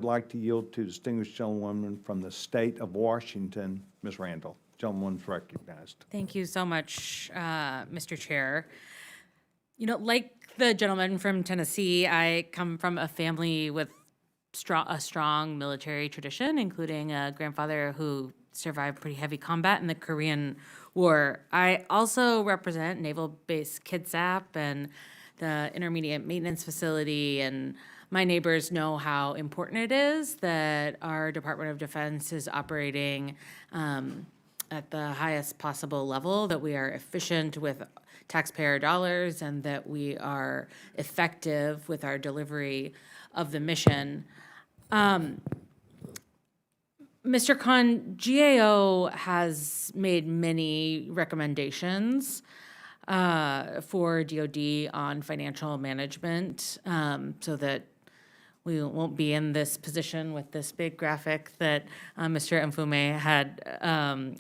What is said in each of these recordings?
I'd like to yield to distinguished gentlewoman from the state of Washington, Ms. Randall. Gentlewoman's recognized. Thank you so much, Mr. Chair. You know, like the gentleman from Tennessee, I come from a family with a strong military tradition, including a grandfather who survived pretty heavy combat in the Korean War. I also represent Naval Base Kitsap and the Intermediate Maintenance Facility, and my neighbors know how important it is that our Department of Defense is operating at the highest possible level, that we are efficient with taxpayer dollars, and that we are effective with our delivery of the mission. Mr. Khan, GAO has made many recommendations for DoD on financial management, so that we won't be in this position with this big graphic that Mr. Mfume had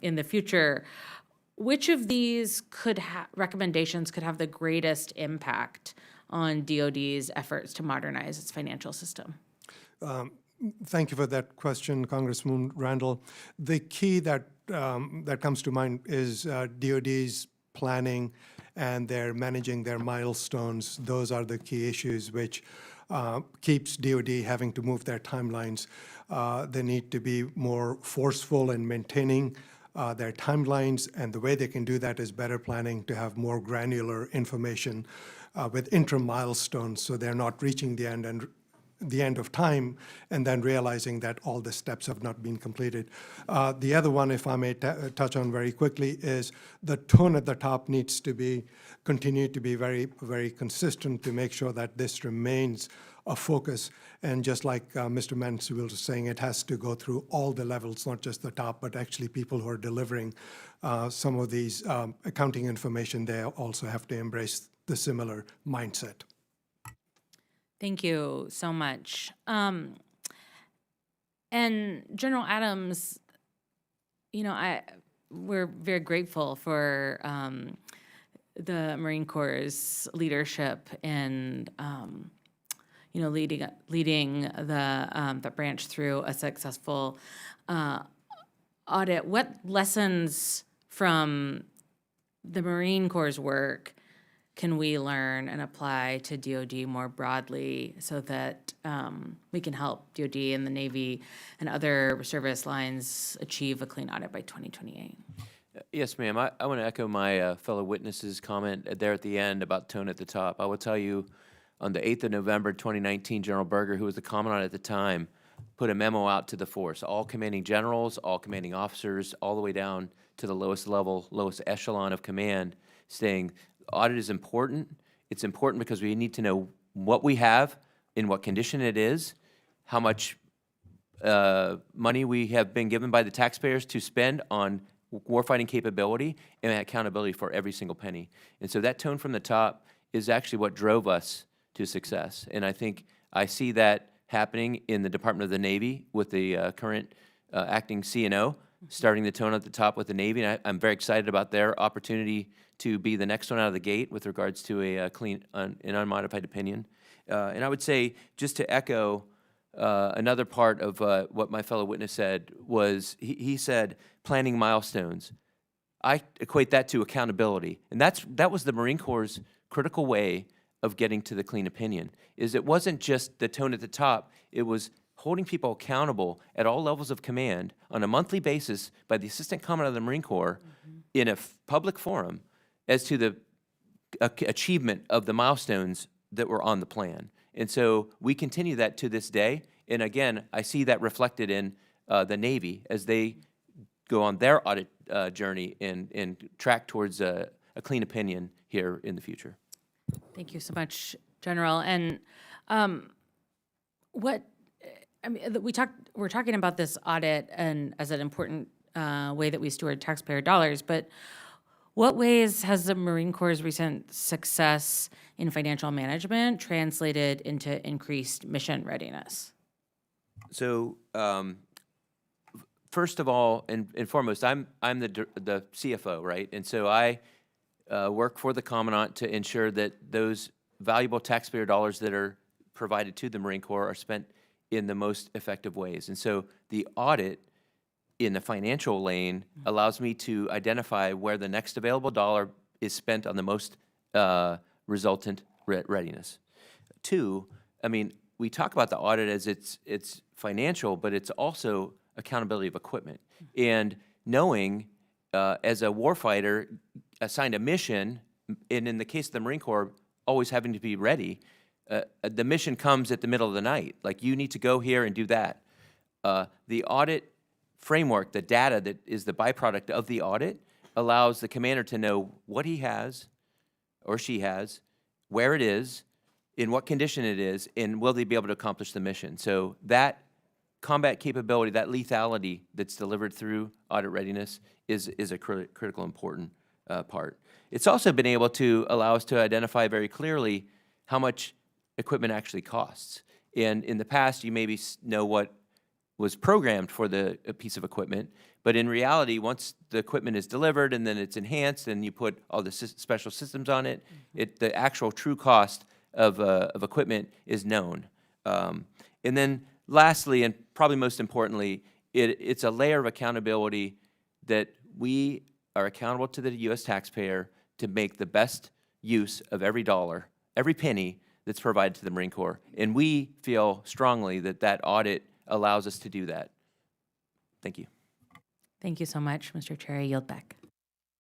in the future. Which of these recommendations could have the greatest impact on DoD's efforts to modernize its financial system? Thank you for that question, Congresswoman Randall. The key that comes to mind is DoD's planning and their managing their milestones. Those are the key issues which keeps DoD having to move their timelines. They need to be more forceful in maintaining their timelines, and the way they can do that is better planning, to have more granular information with interim milestones, so they're not reaching the end of time and then realizing that all the steps have not been completed. The other one, if I may touch on very quickly, is the tone at the top needs to continue to be very, very consistent to make sure that this remains a focus. And just like Mr. Mansfield was saying, it has to go through all the levels, not just the top, but actually people who are delivering some of these accounting information, they also have to embrace the similar mindset. Thank you so much. And General Adams, you know, we're very grateful for the Marine Corps' leadership in, you know, leading the branch through a successful audit. What lessons from the Marine Corps' work can we learn and apply to DoD more broadly, so that we can help DoD and the Navy and other service lines achieve a clean audit by 2028? Yes, ma'am. I want to echo my fellow witnesses' comment there at the end about tone at the top. I will tell you, on the 8th of November, 2019, General Berger, who was the commandant at the time, put a memo out to the force, all commanding generals, all commanding officers, all the way down to the lowest level, lowest echelon of command, saying, audit is important. It's important because we need to know what we have, in what condition it is, how much money we have been given by the taxpayers to spend on warfighting capability, and accountability for every single penny. And so that tone from the top is actually what drove us to success. And I think I see that happening in the Department of the Navy with the current acting CNO, starting the tone at the top with the Navy. And I'm very excited about their opportunity to be the next one out of the gate with regards to a clean and unmodified opinion. And I would say, just to echo another part of what my fellow witness said, was he said planning milestones. I equate that to accountability. And that was the Marine Corps' critical way of getting to the clean opinion, is it wasn't just the tone at the top, it was holding people accountable at all levels of command on a monthly basis by the Assistant Commandant of the Marine Corps in a public forum as to the achievement of the milestones that were on the plan. And so we continue that to this day. And again, I see that reflected in the Navy as they go on their audit journey and track towards a clean opinion here in the future. Thank you so much, General. And we're talking about this audit and as an important way that we steward taxpayer dollars, but what ways has the Marine Corps' recent success in financial management translated into increased mission readiness? So, first of all and foremost, I'm the CFO, right? And so I work for the Commandant to ensure that those valuable taxpayer dollars that are provided to the Marine Corps are spent in the most effective ways. And so the audit in the financial lane allows me to identify where the next available dollar is spent on the most resultant readiness. Two, I mean, we talk about the audit as it's financial, but it's also accountability of equipment. And knowing, as a warfighter assigned a mission, and in the case of the Marine Corps, always having to be ready, the mission comes at the middle of the night. Like, you need to go here and do that. The audit framework, the data that is the byproduct of the audit, allows the commander to know what he has or she has, where it is, in what condition it is, and will they be able to accomplish the mission. So that combat capability, that lethality that's delivered through audit readiness is a critical important part. It's also been able to allow us to identify very clearly how much equipment actually costs. And in the past, you maybe know what was programmed for the piece of equipment, but in reality, once the equipment is delivered and then it's enhanced and you put all the special systems on it, the actual true cost of equipment is known. And then lastly, and probably most importantly, it's a layer of accountability that we are accountable to the U.S. taxpayer to make the best use of every dollar, every penny that's provided to the Marine Corps. And we feel strongly that that audit allows us to do that. Thank you. Thank you so much, Mr. Chair. I yield back.